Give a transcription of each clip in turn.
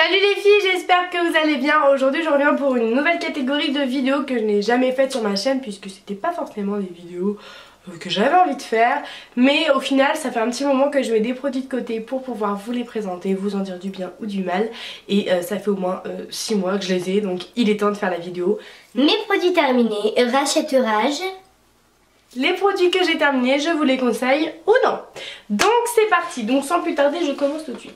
Salut les filles, j'espère que vous allez bien. Aujourd'hui je reviens pour une nouvelle catégorie de vidéos que je n'ai jamais faite sur ma chaîne, puisque c'était pas forcément des vidéos que j'avais envie de faire. Mais au final ça fait un petit moment que je mets des produits de côté pour pouvoir vous les présenter, vous en dire du bien ou du mal. Et ça fait au moins 6 mois que je les ai, donc il est temps de faire la vidéo. Mes produits terminés, rachetterage. Les produits que j'ai terminés, je vous les conseille ou non. Donc c'est parti, donc sans plus tarder je commence tout de suite.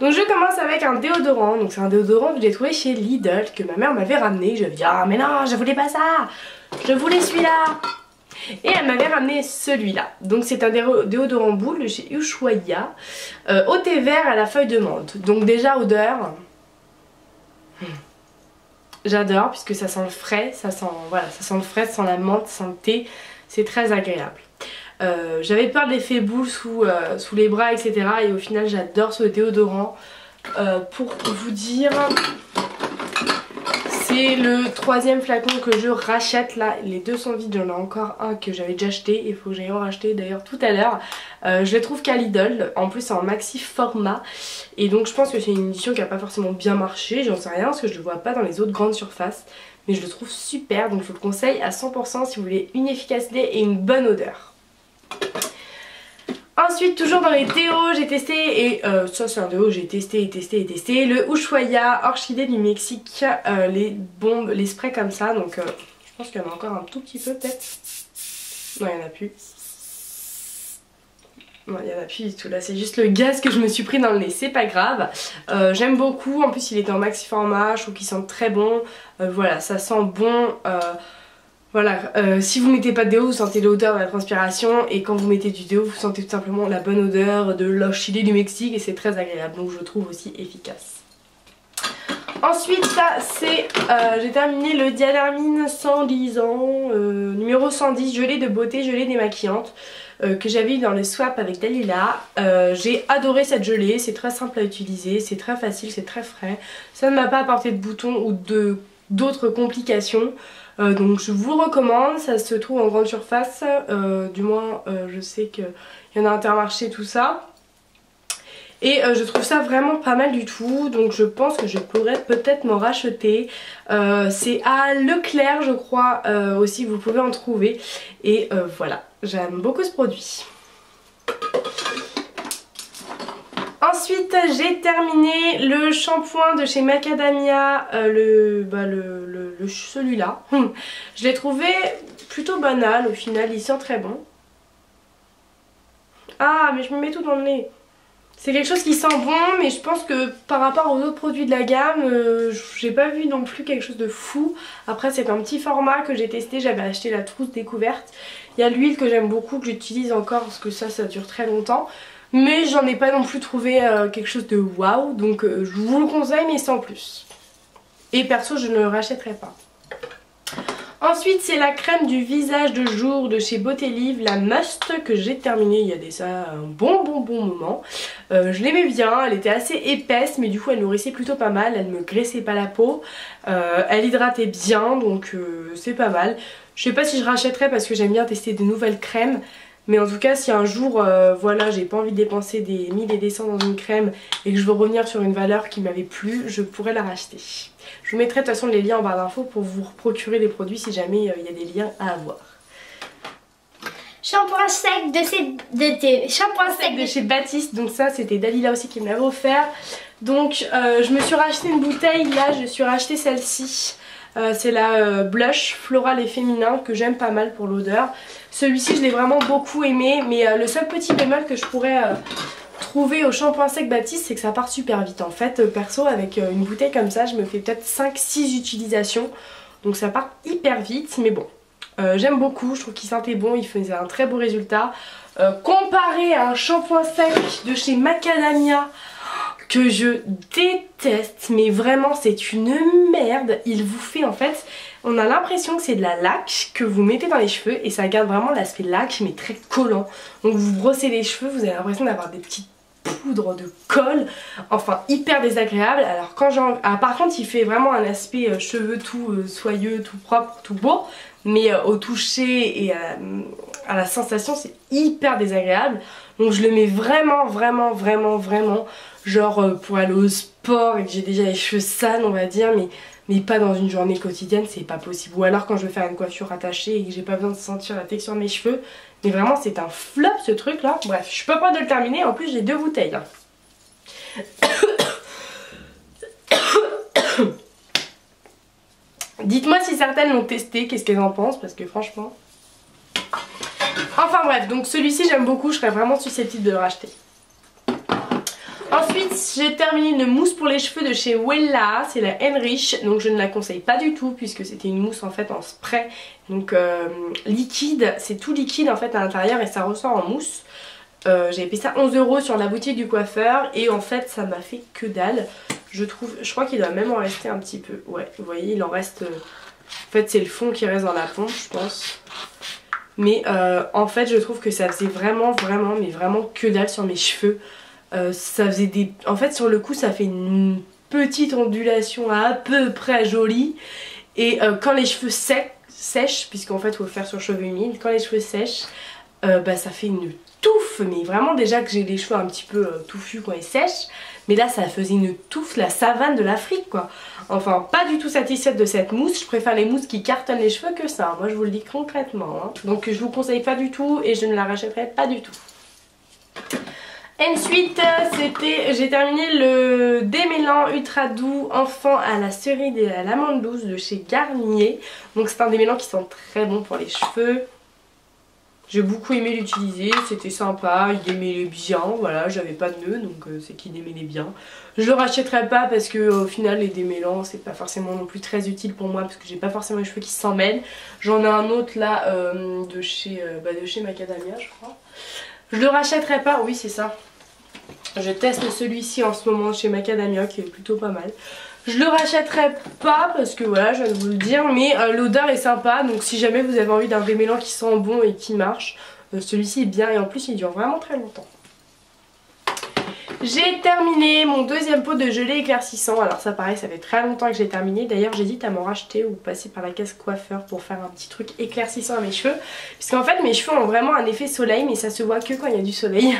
Donc je commence avec un déodorant, donc c'est un déodorant que j'ai trouvé chez Lidl, que ma mère m'avait ramené. Je lui ai dit ah mais non je voulais pas ça, je voulais celui-là. Et elle m'avait ramené celui-là. Donc c'est un déodorant boule de chez Ushuaïa, au thé vert à la feuille de menthe. Donc déjà odeur, j'adore puisque ça sent le frais, ça sent le frais, ça sent la menthe, ça sent le thé. C'est très agréable. J'avais peur de l'effet boule sous les bras, etc. Et au final j'adore ce déodorant. Pour vous dire, c'est le 3e flacon que je rachète là. Les deux sont vides, j'en ai encore un que j'avais déjà acheté. Il faut que j'aille en racheter d'ailleurs tout à l'heure. Je les trouve qu'à Lidl. En plus c'est en maxi format. Et donc je pense que c'est une édition qui n'a pas forcément bien marché. J'en sais rien parce que je le vois pas dans les autres grandes surfaces. Mais je le trouve super, donc je vous le conseille à 100% si vous voulez une efficacité et une bonne odeur. Ensuite, toujours dans les déos, j'ai testé, et ça c'est un déo que j'ai testé, le Ushuaïa Orchidée du Mexique, les bombes, les sprays comme ça, donc je pense qu'il y en a encore un tout petit peu peut-être. Non, il n'y en a plus. Non, il n'y en a plus du tout, là c'est juste le gaz que je me suis pris dans le nez, c'est pas grave. J'aime beaucoup, en plus il est en maxi format, je trouve qu'il sent très bon. Voilà, ça sent bon. Voilà, si vous mettez pas de déo, vous sentez l'odeur de la transpiration, et quand vous mettez du déo, vous sentez tout simplement la bonne odeur de l'orchidée du Mexique, et c'est très agréable, donc je le trouve aussi efficace. Ensuite, ça c'est, j'ai terminé le Diadermine 110 ans, numéro 110, gelée de beauté, gelée démaquillante, que j'avais eu dans le swap avec Dalila. J'ai adoré cette gelée, c'est très simple à utiliser, c'est très facile, c'est très frais. Ça ne m'a pas apporté de boutons ou d'autres complications. Donc je vous le recommande, ça se trouve en grande surface, du moins je sais qu'il y en a Intermarché, tout ça. Et je trouve ça vraiment pas mal du tout, donc je pense que je pourrais peut-être m'en racheter. C'est à Leclerc je crois aussi, vous pouvez en trouver. Et voilà, j'aime beaucoup ce produit. Ensuite j'ai terminé le shampoing de chez Macadamia, celui-là. Je l'ai trouvé plutôt banal au final, il sent très bon. Ah mais je me mets tout dans le nez. C'est quelque chose qui sent bon, mais je pense que par rapport aux autres produits de la gamme, j'ai pas vu non plus quelque chose de fou. Après c'est un petit format que j'ai testé, j'avais acheté la trousse découverte. Il y a l'huile que j'aime beaucoup, que j'utilise encore parce que ça dure très longtemps. Mais j'en ai pas non plus trouvé quelque chose de waouh, donc je vous le conseille mais sans plus. Et perso je ne le rachèterai pas. Ensuite c'est la crème du visage de jour de chez Beautélive, la Must, que j'ai terminée il y a déjà un bon moment. Je l'aimais bien, elle était assez épaisse mais du coup elle nourrissait plutôt pas mal, elle me graissait pas la peau. Elle hydratait bien, donc c'est pas mal. Je sais pas si je rachèterai parce que j'aime bien tester de nouvelles crèmes. Mais en tout cas si un jour voilà, j'ai pas envie de dépenser des 1000 et des cents dans une crème et que je veux revenir sur une valeur qui m'avait plu, je pourrais la racheter. Je vous mettrai de toute façon les liens en barre d'infos pour vous procurer des produits si jamais il y a des liens à avoir. Shampoing sec de chez Baptiste, donc ça c'était Dalila aussi qui me l'avait offert. Donc je me suis racheté une bouteille, là je suis racheté celle-ci. C'est la blush floral et féminin que j'aime pas mal pour l'odeur. Celui-ci je l'ai vraiment beaucoup aimé, mais le seul petit bémol que je pourrais trouver au shampoing sec Baptiste, c'est que ça part super vite. En fait perso avec une bouteille comme ça je me fais peut-être 5-6 utilisations, donc ça part hyper vite, mais bon. J'aime beaucoup, je trouve qu'il sentait bon, il faisait un très beau résultat. Comparé à un shampoing sec de chez Macadamia que je déteste, mais vraiment c'est une merde. Il vous fait en fait, on a l'impression que c'est de la laque que vous mettez dans les cheveux et ça garde vraiment l'aspect laque mais très collant. Donc vous brossez les cheveux, vous avez l'impression d'avoir des petites poudre, de colle, enfin hyper désagréable. Alors quand par contre il fait vraiment un aspect cheveux tout soyeux, tout propre, tout beau, mais au toucher et à la sensation c'est hyper désagréable. Donc je le mets vraiment genre pour aller au sport et que j'ai déjà les cheveux sales on va dire, mais pas dans une journée quotidienne, c'est pas possible. Ou alors quand je veux faire une coiffure attachée et que j'ai pas besoin de sentir la texture de mes cheveux. Mais vraiment c'est un flop ce truc là. Bref, je suis pas prête de le terminer, en plus j'ai 2 bouteilles. Dites-moi si certaines l'ont testé, qu'est-ce qu'elles en pensent, parce que franchement... Enfin bref, donc celui-ci j'aime beaucoup, je serais vraiment susceptible de le racheter. Ensuite j'ai terminé une mousse pour les cheveux de chez Wella, c'est la Henrich, donc je ne la conseille pas du tout puisque c'était une mousse en fait en spray, donc liquide, c'est tout liquide en fait à l'intérieur et ça ressort en mousse. J'avais payé ça 11 € sur la boutique du coiffeur et en fait ça m'a fait que dalle, je crois qu'il doit même en rester un petit peu, ouais vous voyez il en reste, en fait c'est le fond qui reste dans la pompe je pense. Mais en fait je trouve que ça faisait vraiment que dalle sur mes cheveux. Ça faisait des... En fait sur le coup ça fait une petite ondulation à peu près jolie. Et quand les cheveux sèchent, puisqu'en fait il faut le faire sur cheveux humides, quand les cheveux sèchent, bah ça fait une touffe. Mais vraiment déjà que j'ai les cheveux un petit peu touffus quand ils sèchent. Mais là ça faisait une touffe, la savane de l'Afrique quoi. Enfin pas du tout satisfaite de cette mousse, je préfère les mousses qui cartonnent les cheveux que ça. Moi je vous le dis concrètement. Hein. Donc je vous conseille pas du tout et je ne la rachèterai pas du tout. Ensuite j'ai terminé le démêlant ultra doux enfant à la cerise et à l'amande douce de chez Garnier. Donc c'est un démêlant qui sent très bon pour les cheveux. J'ai beaucoup aimé l'utiliser, c'était sympa, il démêlait bien, voilà, j'avais pas de nœud donc c'est qu'il démêlait bien. Je le rachèterai pas parce que au final les démêlants c'est pas forcément non plus très utile pour moi parce que j'ai pas forcément les cheveux qui s'en mêlent. J'en ai un autre là de chez Macadamia je crois. Je le rachèterai pas, oui c'est ça. Je teste celui-ci en ce moment chez Macadamia qui est plutôt pas mal. Je le rachèterai pas parce que voilà je viens de vous le dire, mais l'odeur est sympa, donc si jamais vous avez envie d'un démêlant qui sent bon et qui marche, celui-ci est bien et en plus il dure vraiment très longtemps. J'ai terminé mon deuxième pot de gelée éclaircissant. Alors ça pareil ça fait très longtemps que j'ai terminé. D'ailleurs j'hésite à m'en racheter ou passer par la caisse coiffeur pour faire un petit truc éclaircissant à mes cheveux. Puisqu'en fait mes cheveux ont vraiment un effet soleil mais ça se voit que quand il y a du soleil.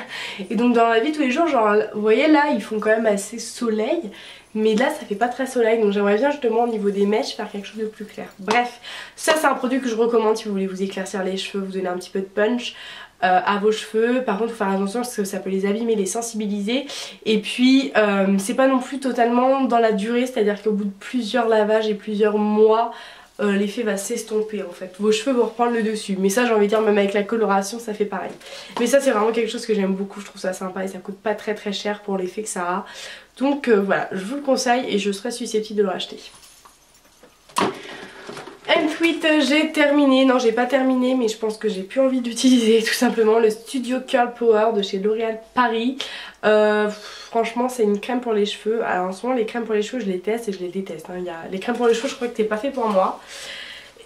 Et donc dans la vie tous les jours genre vous voyez là ils font quand même assez soleil. Mais là ça fait pas très soleil donc j'aimerais bien justement au niveau des mèches faire quelque chose de plus clair. Bref ça c'est un produit que je recommande si vous voulez vous éclaircir les cheveux, vous donner un petit peu de punch. À vos cheveux, par contre faut faire attention parce que ça peut les abîmer, les sensibiliser et puis c'est pas non plus totalement dans la durée, c'est à dire qu'au bout de plusieurs lavages et plusieurs mois l'effet va s'estomper en fait, vos cheveux vont reprendre le dessus, mais ça j'ai envie de dire même avec la coloration ça fait pareil, mais ça c'est vraiment quelque chose que j'aime beaucoup, je trouve ça sympa et ça coûte pas très cher pour l'effet que ça a, donc voilà je vous le conseille et je serais susceptible de le racheter. Ensuite j'ai terminé, non j'ai pas terminé mais je pense que j'ai plus envie d'utiliser tout simplement le Studio Curl Power de chez L'Oréal Paris. Franchement c'est une crème pour les cheveux, alors en ce moment les crèmes pour les cheveux je les teste et je les déteste. Hein. Les crèmes pour les cheveux je crois que c'est pas fait pour moi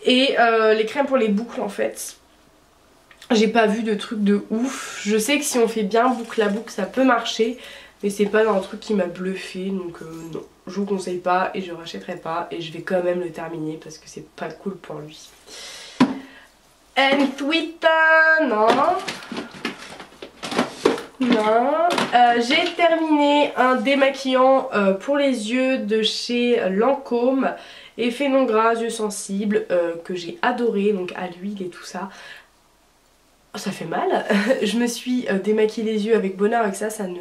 et les crèmes pour les boucles en fait. J'ai pas vu de truc de ouf, je sais que si on fait bien boucle à boucle ça peut marcher. Mais c'est pas un truc qui m'a bluffé donc non, je vous conseille pas et je rachèterai pas et je vais quand même le terminer parce que c'est pas cool pour lui. Ensuite, non. J'ai terminé un démaquillant pour les yeux de chez Lancôme, effet non gras, yeux sensibles, que j'ai adoré, donc à l'huile et tout ça. Ça fait mal, je me suis démaquillé les yeux avec bonheur avec ça, ça ne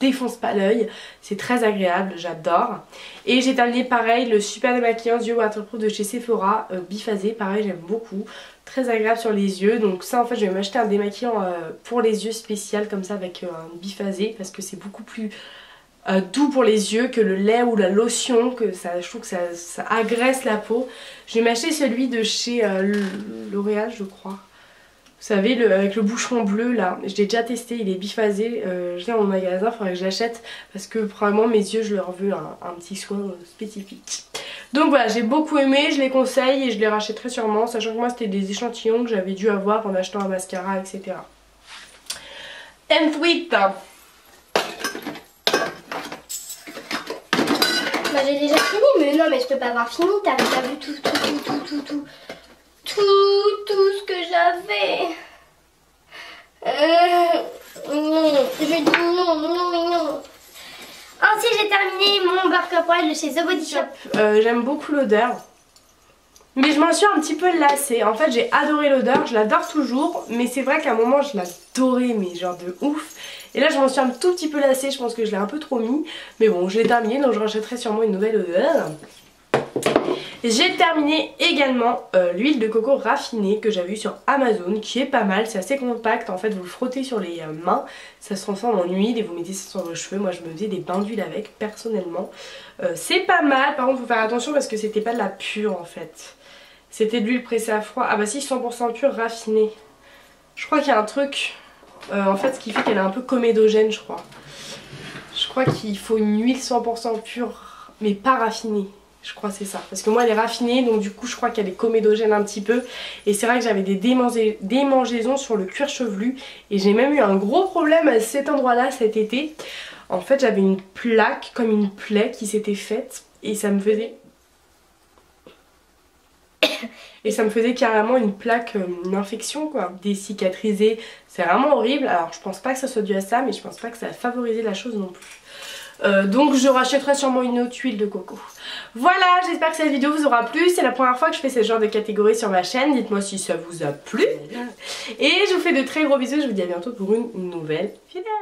défonce pas l'œil, c'est très agréable, j'adore. Et j'ai terminé pareil le super démaquillant yeux waterproof de chez Sephora, biphasé, pareil j'aime beaucoup, très agréable sur les yeux. Donc ça en fait je vais m'acheter un démaquillant pour les yeux spécial comme ça avec un biphasé parce que c'est beaucoup plus doux pour les yeux que le lait ou la lotion, que ça, je trouve que ça agresse la peau. Je vais m'acheter celui de chez L'Oréal je crois. Vous savez avec le boucheron bleu là, je l'ai déjà testé, il est biphasé, je l'ai dans mon magasin, il faudrait que je l'achète parce que probablement mes yeux je leur veux un petit soin spécifique. Donc voilà, j'ai beaucoup aimé, je les conseille et je les rachèterai sûrement, sachant que moi c'était des échantillons que j'avais dû avoir en achetant un mascara etc. Ensuite, j'ai déjà fini. Mais non, mais je peux pas avoir fini. T'as vu tout ce que j'avais. Non, je dis non. Ensuite, j'ai terminé mon beurre poil de chez The Body Shop. J'aime beaucoup l'odeur. Mais je m'en suis un petit peu lassée. En fait, j'ai adoré l'odeur, je l'adore toujours. Mais c'est vrai qu'à un moment, je l'adorais, mais genre de ouf. Et là, je m'en suis un tout petit peu lassée. Je pense que je l'ai un peu trop mis. Mais bon, je l'ai terminé, donc je rachèterai sûrement une nouvelle odeur. J'ai terminé également l'huile de coco raffinée que j'avais eu sur Amazon, qui est pas mal, c'est assez compact. En fait, vous le frottez sur les mains, ça se transforme en huile et vous mettez ça sur vos cheveux. Moi, je me faisais des bains d'huile avec, personnellement. C'est pas mal, par contre, faut faire attention parce que c'était pas de la pure en fait. C'était de l'huile pressée à froid. Ah bah si, 100% pure raffinée. Je crois qu'il y a un truc, en fait, ce qui fait qu'elle est un peu comédogène, je crois. Je crois qu'il faut une huile 100% pure, mais pas raffinée. Je crois que c'est ça, parce que moi elle est raffinée, donc du coup je crois qu'elle est comédogène un petit peu. Et c'est vrai que j'avais des démangeaisons sur le cuir chevelu. Et j'ai même eu un gros problème à cet endroit là cet été. En fait j'avais une plaque, comme une plaie qui s'était faite. Et ça me faisait... Et ça me faisait carrément une plaque, une infection quoi, décicatrisée. C'est vraiment horrible. Alors je pense pas que ça soit dû à ça, mais je pense pas que ça a favorisé la chose non plus. Donc je rachèterai sûrement une autre huile de coco. Voilà, j'espère que cette vidéo vous aura plu. C'est la première fois que je fais ce genre de catégorie sur ma chaîne. Dites-moi si ça vous a plu. Et je vous fais de très gros bisous. Je vous dis à bientôt pour une nouvelle vidéo.